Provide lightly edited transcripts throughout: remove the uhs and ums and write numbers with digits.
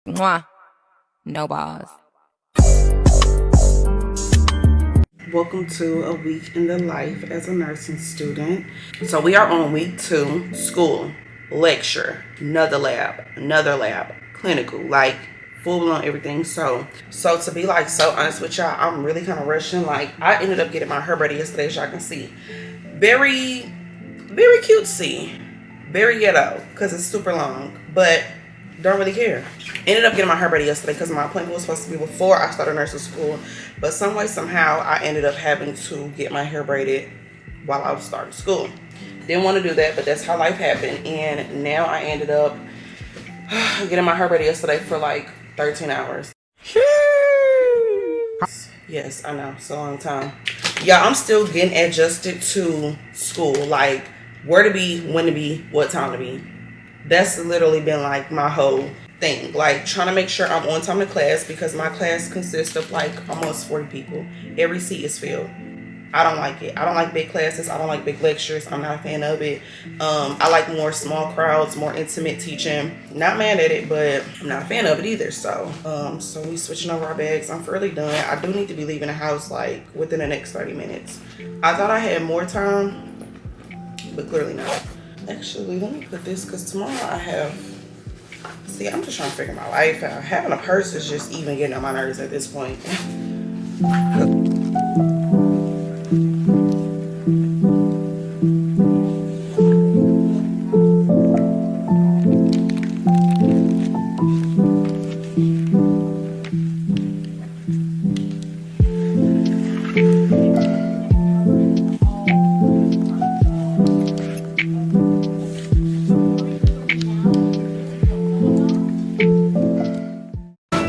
Mwah. No balls. Welcome to a week in the life as a nursing student. So we are on week 2, school, lecture, another lab, clinical, like full blown everything. So to be like so honest with y'all, I'm really kind of rushing. Like I ended up getting my hair ready yesterday, as y'all can see. Very, very cutesy, very ghetto, because it's super long, but don't really care. Ended up getting my hair ready yesterday because my appointment was supposed to be before I started nursing school, but some way somehow I ended up having to get my hair braided while I was starting school. Didn't want to do that, but that's how life happened, and now I ended up getting my hair ready yesterday for like 13 hours. Yes, I know, it's a long time. Yeah, I'm still getting adjusted to school, like where to be, when to be, what time to be. That's literally been like my whole thing, like trying to make sure I'm on time to class, because my class consists of like almost 40 people. Every seat is filled. I don't like it. I don't like big classes. I don't like big lectures. I'm not a fan of it. I like more small crowds, more intimate teaching. Not mad at it, but I'm not a fan of it either. So we switching over our bags. I'm fairly done. I do need to be leaving the house like within the next 30 minutes. I thought I had more time, but clearly not. Actually, let me put this, because tomorrow I have, see, I'm just trying to figure my life out. Having a purse is just even getting on my nerves at this point.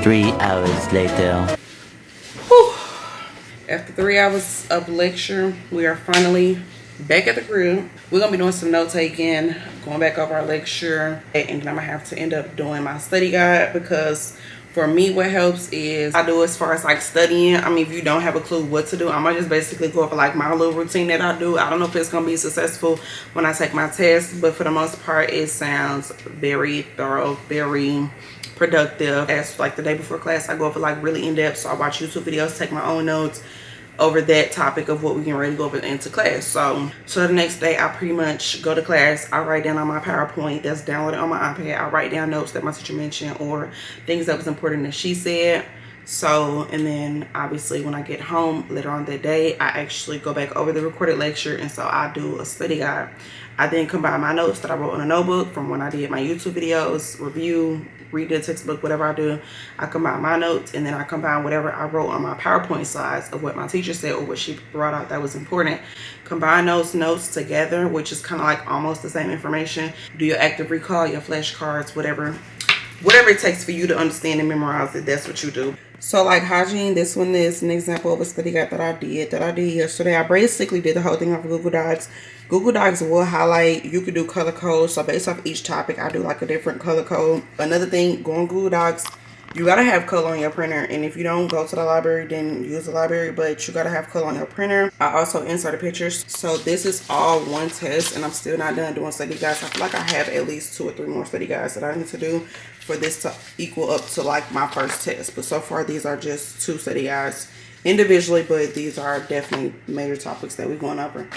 3 hours later. Whew. After 3 hours of lecture, we are finally back at the crib. We're gonna be doing some note taking, going back over our lecture, and then I'm gonna have to end up doing my study guide, because for me what helps is I do as far as like studying. I mean, if you don't have a clue what to do, I'm gonna just basically go over like my little routine that I do. I don't know if it's gonna be successful when I take my test, but for the most part it sounds very thorough, very productive. As like the day before class, I go over like really in-depth, so I watch YouTube videos, take my own notes over that topic of what we can really go over into class. So the next day I pretty much go to class. I write down on my PowerPoint that's downloaded on my iPad. I write down notes that my teacher mentioned or things that was important that she said. So, and then obviously when I get home later on that day, I actually go back over the recorded lecture, and so I do a study guide. I then combine my notes that I wrote in a notebook from when I did my YouTube videos, review, read the textbook, whatever I do. I combine my notes, and then I combine whatever I wrote on my PowerPoint slides of what my teacher said or what she brought out that was important. Combine those notes together, which is kind of like almost the same information. Do your active recall, your flashcards, whatever it takes for you to understand and memorize it, that's what you do. So like hygiene, this one is an example of a study guide that I did yesterday. I basically did the whole thing off of Google Docs. Google Docs will highlight, you could do color codes. So based off each topic, I do like a different color code. Another thing, go on Google Docs, you gotta have color on your printer, and if you don't go to the library, then use the library, but you gotta have color on your printer. I also inserted pictures. So this is all one test, and I'm still not done doing study guides. I feel like I have at least 2 or 3 more study guides that I need to do for this to equal up to like my first test. But so far these are just 2 study guides individually, but these are definitely major topics that we're going over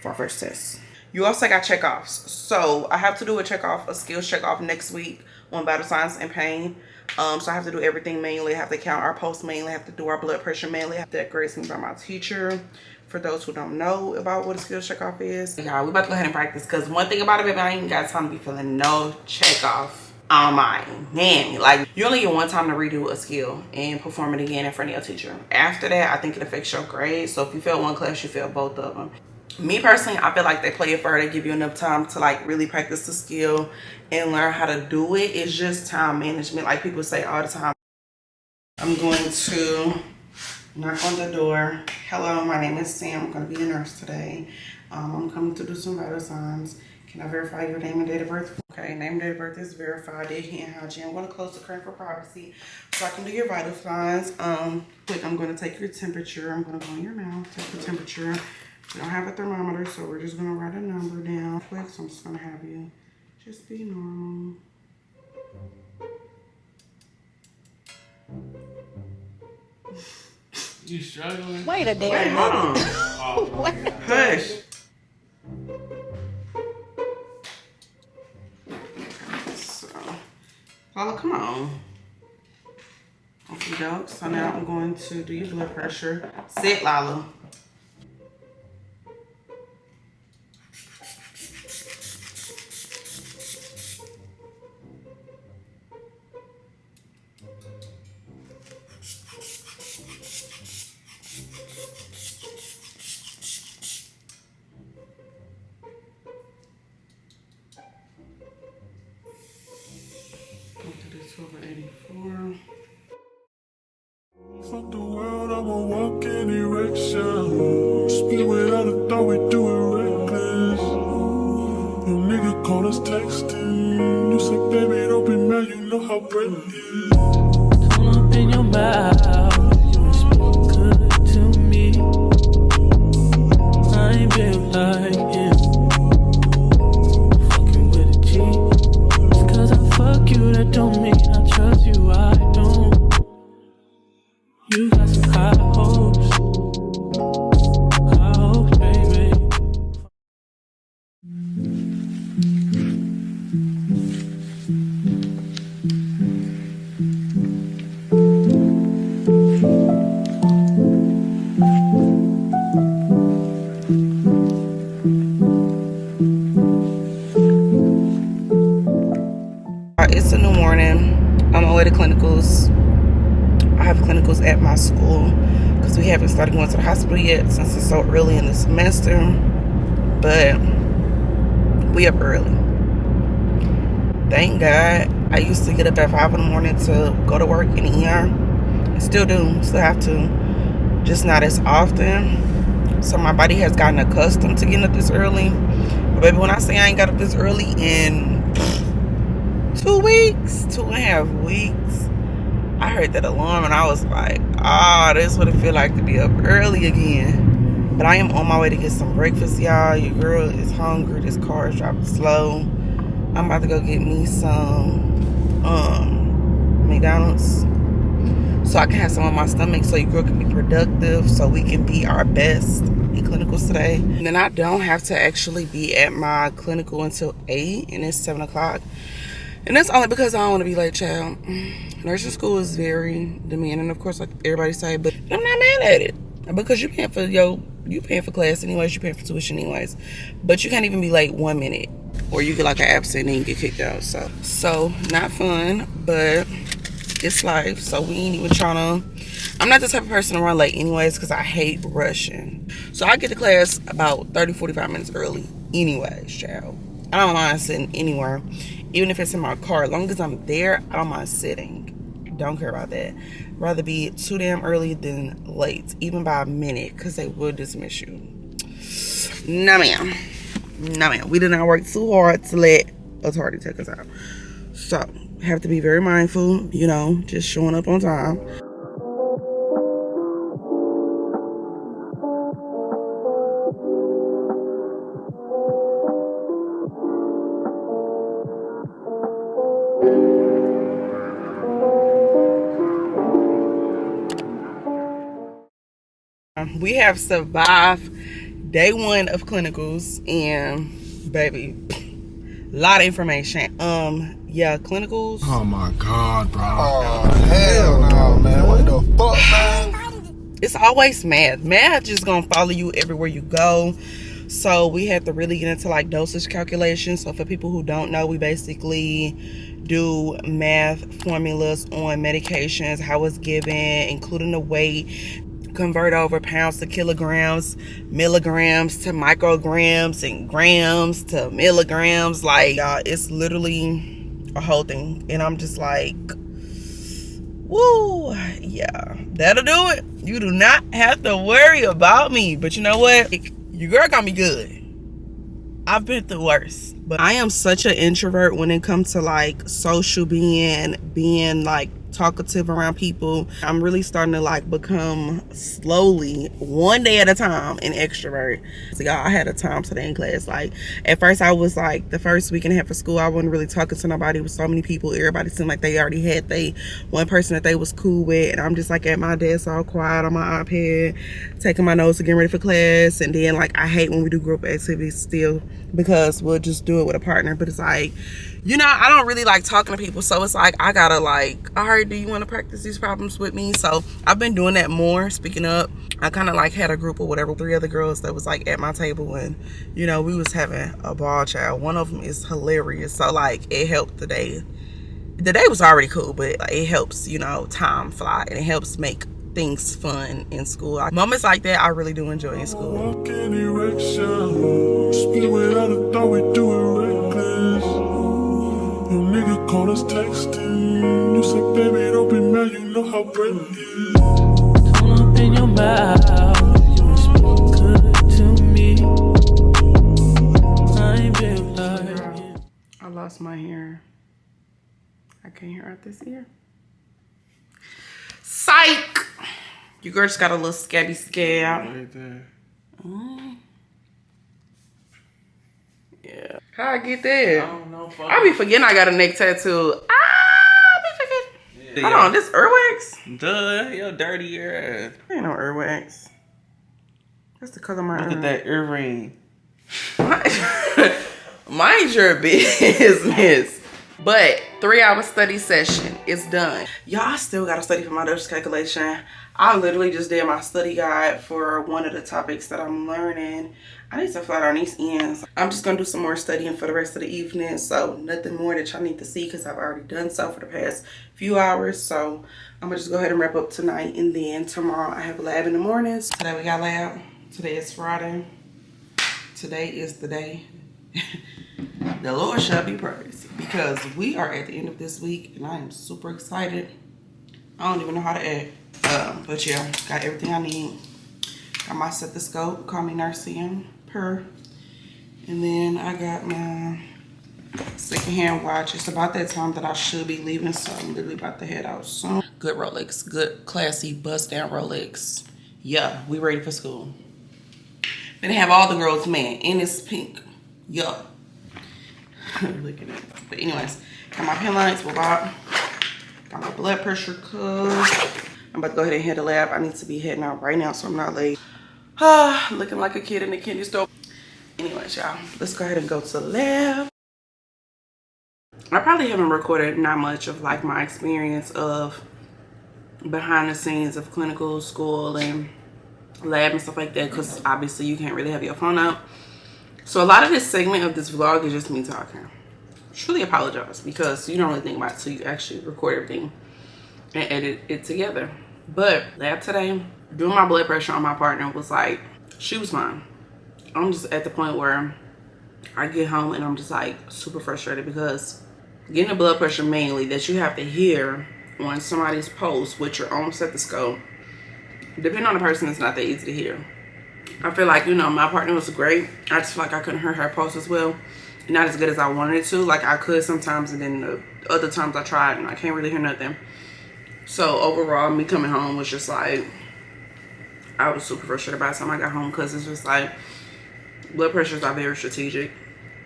for our first test. You also got checkoffs. So I have to do a checkoff, a skills checkoff next week on vital signs and pain. So I have to do everything manually. I have to count our pulse manually. I have to do our blood pressure manually. I have to get grades by my teacher. For those who don't know about what a skills checkoff is, y'all, we about to go ahead and practice, because one thing about it, baby, I ain't got time to be feeling no checkoff on my man. Like, you only get one time to redo a skill and perform it again in front of your teacher. After that, I think it affects your grade. So if you fail one class, you fail both of them. Me personally, I feel like they play it fair. They give you enough time to like really practice the skill and learn how to do it. It's just time management, like people say all the time. I'm going to knock on the door. Hello, my name is Sam. I'm going to be a nurse today. I'm coming to do some vital signs. Can I verify your name and date of birth? Okay, name and date of birth is verified. Date, hand hygiene. I'm going to close the curtain for privacy so I can do your vital signs. Quick, I'm going to take your temperature. I'm going to go in your mouth, take the temperature. We don't have a thermometer, so we're just going to write a number down quick. So I'm just going to have you just be normal. You struggling? Wait a Wait, damn hold on. Oh, Hush. So, Lala, come on. Okay, doke. So now I'm going to do your blood pressure. Sit, Lala. Go to this over 84. Fuck the world, I'ma walk in erection. Spit without a thought, we do it reckless. Your nigga called us texting. You said, baby, don't be mad, you know how bread is. Come up in your mouth, you speak good to me. I ain't built like him. Fucking with a G. Just cause I fuck you, that don't mean I trust you, I don't. You got some high hopes, baby. It's in the morning. I'm on my way to clinicals. I have clinicals at my school because we haven't started going to the hospital yet since it's so early in the semester. But we up early. Thank God. I used to get up at 5 in the morning to go to work in the ER. I still do. Still have to. Just not as often. So my body has gotten accustomed to getting up this early. But baby, when I say I ain't got up this early in 2 weeks, 2.5 weeks, I heard that alarm and I was like, this is what it feel like to be up early again. But I am on my way to get some breakfast, y'all. Your girl is hungry. This car is driving slow. I'm about to go get me some McDonald's so I can have some on my stomach so your girl can be productive, so we can be our best in clinicals today. And then I don't have to actually be at my clinical until 8 and it's 7 o'clock. And that's only because I don't want to be late, child. Nursing school is very demanding, of course, like everybody say, but I'm not mad at it. Because you paying for class anyways, you paying for tuition anyways. But you can't even be late 1 minute. Or you get like an absent and you get kicked out. So not fun, but it's life. So we ain't even trying to. I'm not the type of person to run late anyways because I hate rushing. So I get to class about 30-45 minutes early anyways, child. I don't mind sitting anywhere. Even if it's in my car, as long as I'm there, I don't mind sitting. Don't care about that. Rather be too damn early than late, even by a minute, because they will dismiss you. No, ma'am. No, ma'am. We did not work too hard to let authority take us out. So, have to be very mindful, just showing up on time. We have survived day 1 of clinicals, and baby, a lot of information. Yeah, clinicals. Oh my God, bro. Oh, hell no, man. What the fuck, man? It's always math. Math just gonna follow you everywhere you go. So we have to really get into like dosage calculations. So for people who don't know, we basically do math formulas on medications, how it's given, including the weight, convert over pounds to kilograms, milligrams to micrograms, and grams to milligrams. Like, it's literally a whole thing. And I'm just like, woo, yeah, that'll do it. You do not have to worry about me. But you know what? Your girl gonna be good. I've been through worse. But I am such an introvert when it comes to like social being like talkative around people. I'm really starting to like become slowly, one day at a time, an extrovert. So y'all, I had a time today in class. Like at first I was like, the first week and a half of school, I wasn't really talking to nobody with so many people. Everybody seemed like they already had one person that they was cool with, and I'm just like at my desk all quiet on my iPad, taking my notes and getting ready for class. And then like I hate when we do group activities still, because we'll just do it with a partner. But it's like, you know, I don't really like talking to people, so it's like I gotta like, all right, do you want to practice these problems with me? So I've been doing that more, speaking up. I kind of like had a group of whatever, 3 other girls that was like at my table, and you know, we was having a ball, child. One of them is hilarious, so like it helped the day. The day was already cool, but like, it helps, you know, time fly, and it helps make things fun in school. Moments like that I really do enjoy in school. Walk in erection. Spin without a thought, we do it reckless. Your nigga call us texting. You said, baby, don't be mad, you know how Brent is. Don't open your mouth, you speak good to me. I feel like I lost my hair. I can't hear out this ear. Psych! You girl just got a little scabby scab. Right there. Yeah. How I get that? I don't know. I be forgetting I got a neck tattoo. I be forgetting. Hold on, this Urwax? Duh, your dirty ass. Ain't no Urwax. That's the color of my Look earring. at that earring. Mind your business. But 3-hour study session is done. Y'all still gotta study for my Dutch calculation. I literally just did my study guide for one of the topics that I'm learning. I need to flat on these ends. I'm just gonna do some more studying for the rest of the evening. So nothing more that y'all need to see, because I've already done so for the past few hours. So I'm gonna just go ahead and wrap up tonight, and then tomorrow I have a lab in the mornings. Today we got lab. Today is Friday. Today is the day. The Lord shall be praised, because we are at the end of this week and I am super excited. I don't even know how to act. But yeah, got everything I need. Got my stethoscope, call me Narcissian per. And then I got my secondhand watch. It's about that time that I should be leaving, so I'm literally about to head out soon. Good Rolex, good classy bust down Rolex. Yeah, we ready for school. Then they have all the girls, man, and it's pink. Yeah. Look at it. But anyways, got my pen lights, got my blood pressure cuff. I'm about to go ahead and head to lab. I need to be heading out right now so I'm not late. Looking like a kid in the candy store. Anyways, y'all, let's go ahead and go to the lab. I probably haven't recorded not much of like my experience of behind the scenes of clinical school and lab and stuff like that, because obviously you can't really have your phone out. So a lot of this segment of this vlog is just me talking. Truly apologize, because you don't really think about it till you actually record everything and edit it together. But lab today, doing my blood pressure on my partner was like, she was fine. I'm just at the point where I get home and I'm just like super frustrated, because getting the blood pressure manually that you have to hear on somebody's post with your own stethoscope, depending on the person, it's not that easy to hear. I feel like, you know, my partner was great. I just feel like I couldn't hear her post as well. Not as good as I wanted it to. Like I could sometimes, and then the other times I tried and I can't really hear nothing. So overall, me coming home was just like, I was super frustrated by the time I got home, because it's just like, blood pressures are very strategic.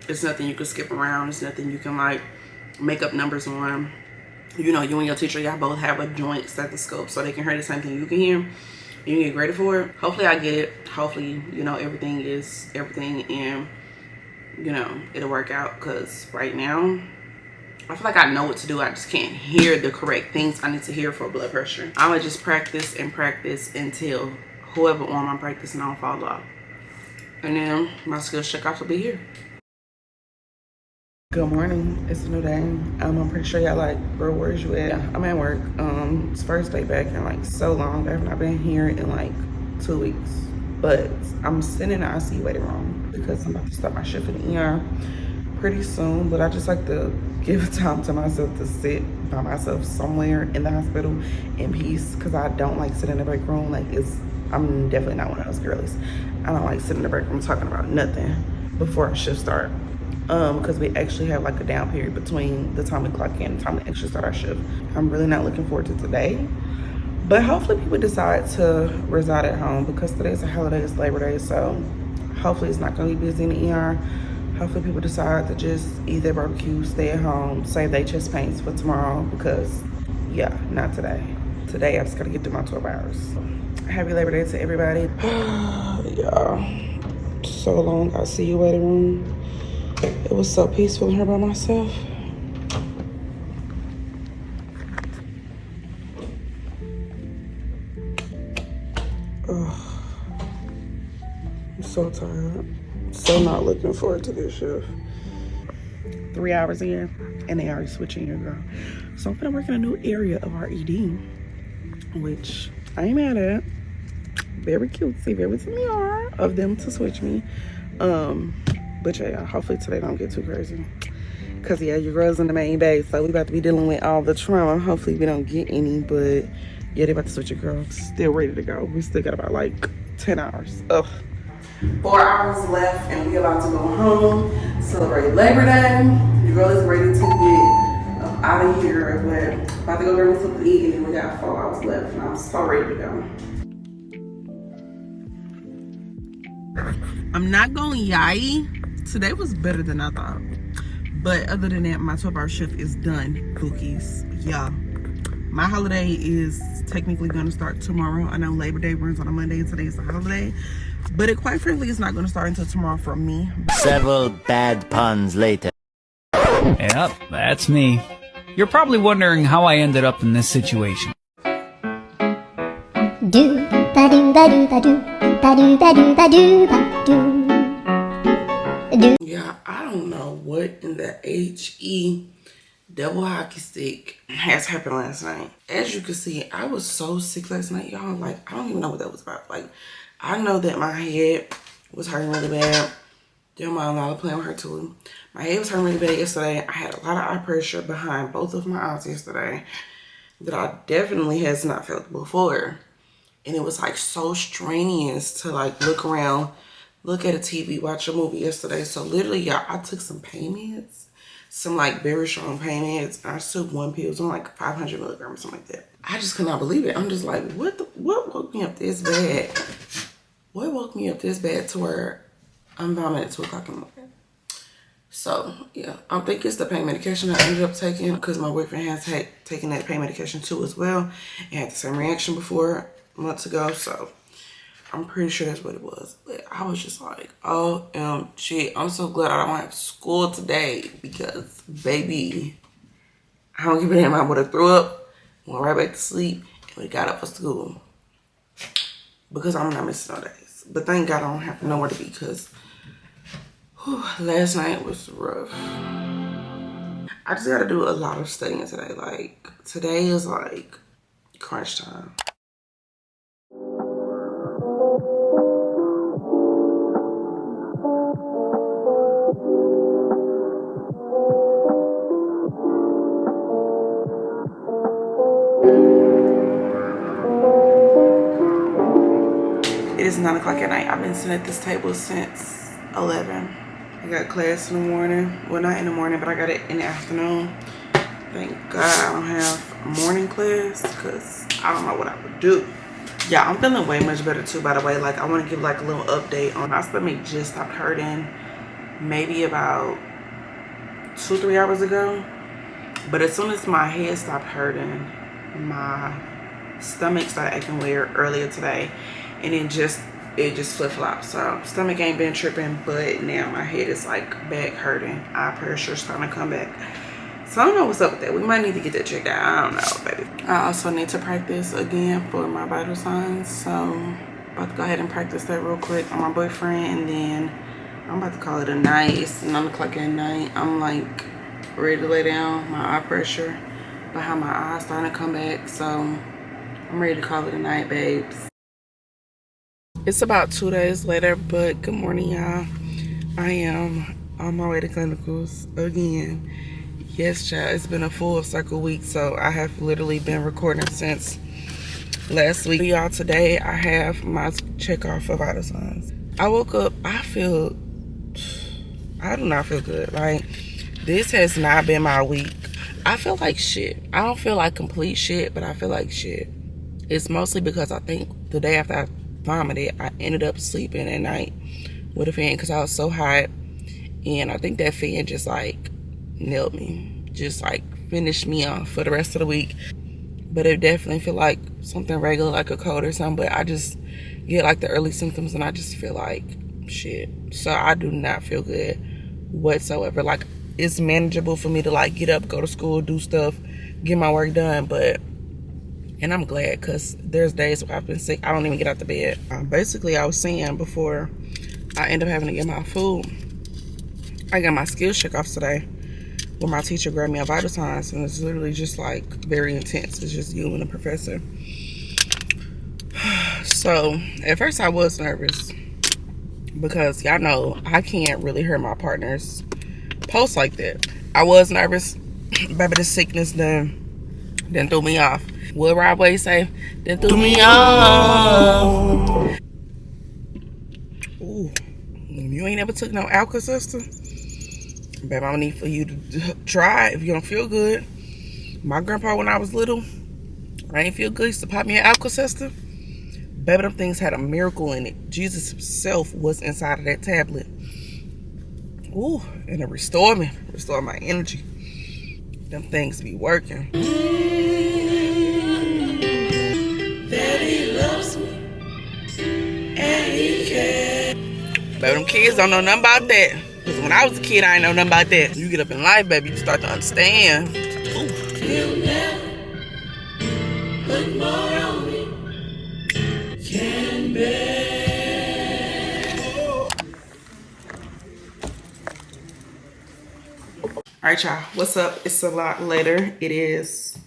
It's nothing you can skip around. It's nothing you can like make up numbers on. You know, you and your teacher, y'all both have a joint stethoscope so they can hear the same thing you can hear. You get graded for it. Hopefully I get it. Hopefully, you know, everything is everything, and you know, it'll work out, because right now I feel like I know what to do. I just can't hear the correct things I need to hear for blood pressure. I would just practice and practice until whoever arm I'm practicing on falls off, and then my skills checkoffs will be here. Good morning, it's a new day. I'm pretty sure y'all like, bro, where's you at? I'm at work. It's first day back in like so long. I have not been here in like 2 weeks, but I'm sitting in the ICU waiting room because I'm about to start my shift in the ER pretty soon. But I just like to give time to myself to sit by myself somewhere in the hospital in peace, because I don't like sitting in the break room. Like I'm definitely not one of those girlies. I don't like sitting in the break room talking about nothing before a shift start. because we actually have like a down period between the time we clock in and the time we actually start our shift. I'm really not looking forward to today. But hopefully people decide to reside at home because today's a holiday, it's Labor Day, so hopefully it's not going to be busy in the ER. Hopefully people decide to just eat their barbecue, stay at home, save their chest pains for tomorrow because, yeah, not today. Today I just got to get through my 12 hours. Happy Labor Day to everybody. Yeah, so long. I'll see you waiting room. It was so peaceful here by myself. Ugh. I'm so tired. So not looking forward to this shift. 3 hours in, and they already switching your girl. So I'm gonna work in a new area of our ED, which I ain't mad at. Very cutesy, very demure of them to switch me. But yeah, hopefully today don't get too crazy. Cause yeah, your girl's in the main day, so we about to be dealing with all the trauma. Hopefully we don't get any, but yeah, they about to switch your girl. Still ready to go. We still got about like 10 hours. Ugh. 4 hours left and we about to go home, celebrate Labor Day. Your girl is ready to get up out of here, but about to go grab something to eat and then we got 4 hours left and I'm so ready to go. I'm not going yay. Today was better than I thought. But other than that, my 12-hour shift is done, cookies. Yeah. My holiday is technically going to start tomorrow. I know Labor Day runs on a Monday and today is a holiday. But it quite frankly is not going to start until tomorrow for me. Several bad puns later. Yep, that's me. You're probably wondering how I ended up in this situation. Do ba do ba do ba do ba do ba do ba do ba do. Yeah, I don't know what in the HE double hockey stick has happened last night. As you can see, I was so sick last night, y'all. Like, I don't even know what that was about. Like, I know that my head was hurting really bad. Dear mom, I was playing with her too. My head was hurting really bad yesterday. I had a lot of eye pressure behind both of my eyes yesterday that I definitely has not felt before. And it was like so strenuous to like look around, look at a TV, watch a movie yesterday. So literally, y'all, I took some pain meds, some like very strong pain meds. And I took one pill, it was on like 500 milligrams, something like that. I just could not believe it. I'm just like, what woke me up this bad? What woke me up this bad to where I'm vomiting at 2 o'clock in the morning? So yeah, I think it's the pain medication I ended up taking because my boyfriend has taken that pain medication too as well and had the same reaction before months ago. So I'm pretty sure that's what it was. But I was just like, OMG, I'm so glad I don't have school today because baby, I don't give a damn. I would have threw up, went right back to sleep, and we got up for school because I'm not missing no days. But thank God I don't have nowhere to be because last night was rough. I just got to do a lot of studying today. Like, today is like crunch time. It is 9 o'clock at night. I've been sitting at this table since 11. I got class in the morning. Well, not in the morning, but I got it in the afternoon. Thank God I don't have morning class because I don't know what I would do. Yeah, I'm feeling way much better too, by the way. Like, I want to give like a little update on my stomach just stopped hurting maybe about 2-3 hours ago. But as soon as my head stopped hurting, my stomach started acting weird earlier today. And it just flip-flopped. So stomach ain't been tripping, but now my head is like back hurting. Eye pressure's starting to come back. So I don't know what's up with that. We might need to get that checked out. I don't know, baby. I also need to practice again for my vital signs. So I'm about to go ahead and practice that real quick on my boyfriend, and then I'm about to call it a night. It's 9 o'clock at night. I'm like ready to lay down. My eye pressure behind my eyes starting to come back. So I'm ready to call it a night, babes. It's about 2 days later, but good morning, y'all. I am on my way to clinicals again. Yes, child, it's been a full circle week, so I have literally been recording since last week. Y'all, today I have my checkoff for vital signs. I woke up, I feel I do not feel good. Like, this has not been my week. I feel like shit. I don't feel like complete shit, but I feel like shit. It's mostly because I think the day after I vomited, I ended up sleeping at night with a fan because I was so hot. And I think that fan just like nailed me. Just like finished me off for the rest of the week. But it definitely feel like something regular, like a cold or something. But I just get like the early symptoms and I just feel like shit. So I do not feel good whatsoever. Like, it's manageable for me to like get up, go to school, do stuff, get my work done. And I'm glad, because there's days where I've been sick, I don't even get out the bed. Basically, I was saying before I end up having to get my food, I got my skills checkoffs today where my teacher grabbed me a vital signs, and it's literally just like very intense. It's just you and the professor. So at first I was nervous because y'all know I can't really hear my partner's post like that. I was nervous. Baby, the sickness then threw me off. What Rob Wade say? Then threw me off. Ooh, you ain't ever took no Alka-Seltzer? Baby, I'm gonna need for you to try it if you don't feel good. My grandpa, when I was little, I ain't feel good. He used to pop me an Alka-Seltzer. Baby, them things had a miracle in it. Jesus himself was inside of that tablet. Ooh, and it restored me. Restored my energy. Them things be working. That he loves me and he cares. Baby, them kids don't know nothing about that. Because when I was a kid, I ain't know nothing about that. You get up in life, baby, you start to understand. Ooh. You'll never put more on me. Can bear. Alright, y'all, what's up? It's a lot later. It is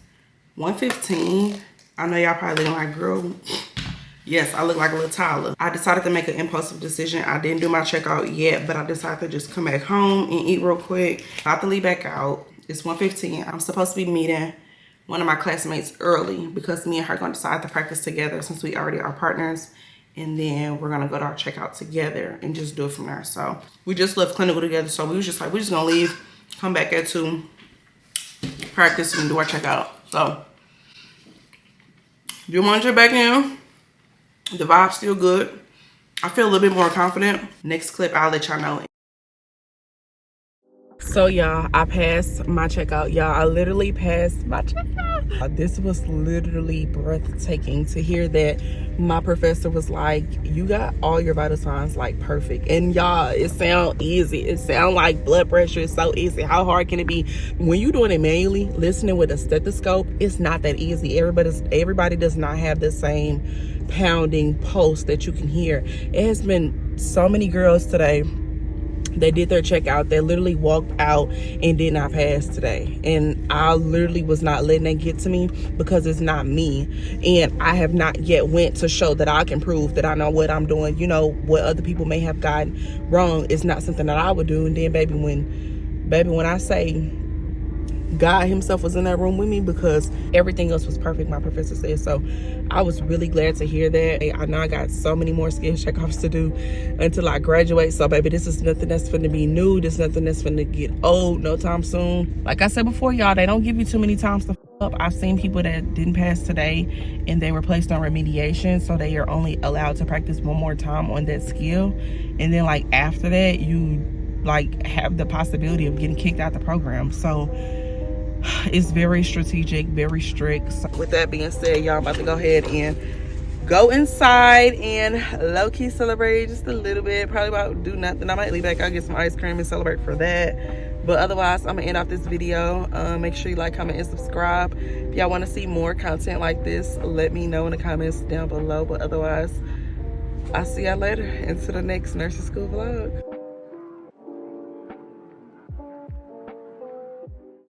1:15. I know y'all probably looking like, girl, yes, I look like a little toddler. I decided to make an impulsive decision. I didn't do my checkout yet, but I decided to just come back home and eat real quick. About to leave back out. It's 1:15. I'm supposed to be meeting one of my classmates early because me and her are going to decide to practice together since we already are partners. And then we're going to go to our checkout together and just do it from there. So we just left clinical together. So we was just like, we're just going to leave, come back at 2, practice, and do our checkout. So do monitor back in. The vibe's still good. I feel a little bit more confident. Next clip, I'll let y'all know. So y'all, I passed my checkout. Y'all, I literally passed my checkout. This was literally breathtaking to hear that my professor was like, you got all your vital signs like perfect. And y'all, it sound easy. It sound like blood pressure is so easy. How hard can it be? When you're doing it manually, listening with a stethoscope, it's not that easy. Everybody does not have the same pounding pulse that you can hear. It has been so many girls today that did their checkout that literally walked out and did not pass today, and I literally was not letting that get to me because it's not me, and I have not yet went to show that I can prove that I know what I'm doing. You know, what other people may have gotten wrong is not something that I would do. And then baby, when I say God himself was in that room with me, because everything else was perfect, my professor said. So I was really glad to hear that. I know I got so many more skills checkoffs to do until I graduate. So baby, this is nothing that's finna be new. This is nothing that's finna get old no time soon. Like I said before, y'all, they don't give you too many times to up. I've seen people that didn't pass today and they were placed on remediation, so they are only allowed to practice one more time on that skill, and then like after that you like have the possibility of getting kicked out the program. So it's very strategic, very strict. So with that being said, y'all, I'm about to go ahead and go inside and low-key celebrate just a little bit. Probably about do nothing. I might leave back out, get some ice cream and celebrate for that. But otherwise, I'm gonna end off this video. Make sure you like, comment, and subscribe. If y'all want to see more content like this, let me know in the comments down below. But otherwise, I'll see y'all later into the next nursing school vlog.